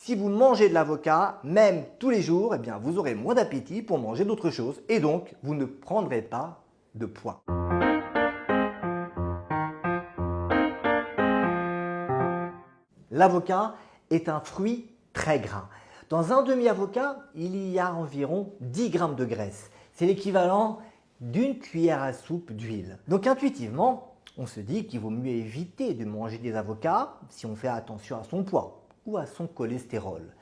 Si vous mangez de l'avocat, même tous les jours, eh bien, vous aurez moins d'appétit pour manger d'autres choses et donc vous ne prendrez pas de poids. L'avocat est un fruit très gras. Dans un demi-avocat, il y a environ 10 grammes de graisse. C'est l'équivalent d'une cuillère à soupe d'huile. Donc intuitivement, on se dit qu'il vaut mieux éviter de manger des avocats si on fait attention à son poids ou à son cholestérol.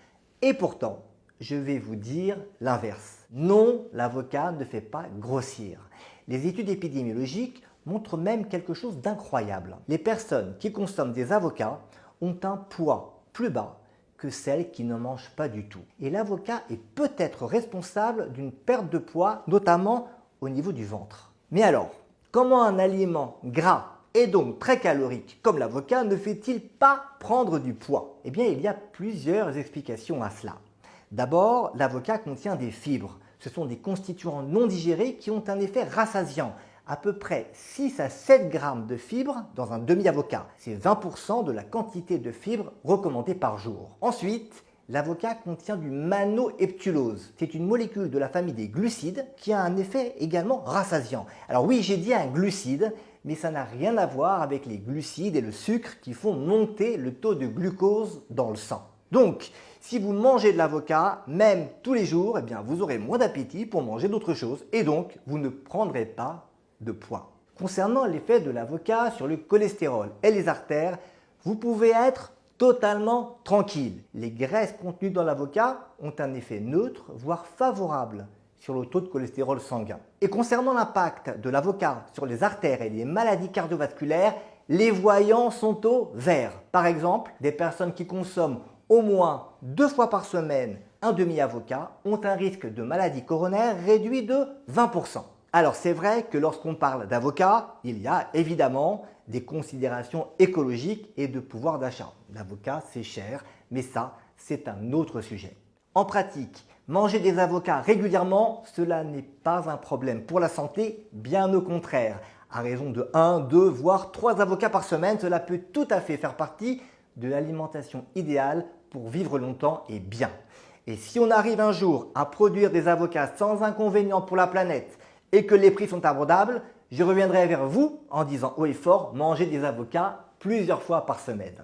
Et pourtant, je vais vous dire l'inverse. Non, l'avocat ne fait pas grossir. Les études épidémiologiques montrent même quelque chose d'incroyable. Les personnes qui consomment des avocats ont un poids plus bas que celles qui ne mangent pas du tout. Et l'avocat est peut-être responsable d'une perte de poids, notamment au niveau du ventre. Mais alors, comment un aliment gras et donc très calorique comme l'avocat ne fait-il pas prendre du poids? Eh bien, il y a plusieurs explications à cela. D'abord, l'avocat contient des fibres. Ce sont des constituants non digérés qui ont un effet rassasiant. À peu près 6 à 7 grammes de fibres dans un demi-avocat. C'est 20% de la quantité de fibres recommandée par jour. Ensuite, l'avocat contient du manoheptulose. C'est une molécule de la famille des glucides qui a un effet également rassasiant. Alors oui, j'ai dit un glucide, mais ça n'a rien à voir avec les glucides et le sucre qui font monter le taux de glucose dans le sang. Donc, si vous mangez de l'avocat, même tous les jours, eh bien, vous aurez moins d'appétit pour manger d'autres choses et donc vous ne prendrez pas de poids. Concernant l'effet de l'avocat sur le cholestérol et les artères, vous pouvez être totalement tranquille. Les graisses contenues dans l'avocat ont un effet neutre, voire favorable sur le taux de cholestérol sanguin. Et concernant l'impact de l'avocat sur les artères et les maladies cardiovasculaires, les voyants sont au vert. Par exemple, des personnes qui consomment au moins 2 fois par semaine un demi-avocat ont un risque de maladie coronaire réduit de 20%. Alors c'est vrai que lorsqu'on parle d'avocat, il y a évidemment des considérations écologiques et de pouvoir d'achat. L'avocat c'est cher, mais ça c'est un autre sujet. En pratique, manger des avocats régulièrement, cela n'est pas un problème pour la santé, bien au contraire. À raison de 1, 2, voire 3 avocats par semaine, cela peut tout à fait faire partie de l'alimentation idéale pour vivre longtemps et bien. Et si on arrive un jour à produire des avocats sans inconvénient pour la planète, et que les prix sont abordables, je reviendrai vers vous en disant haut et fort, mangez des avocats plusieurs fois par semaine.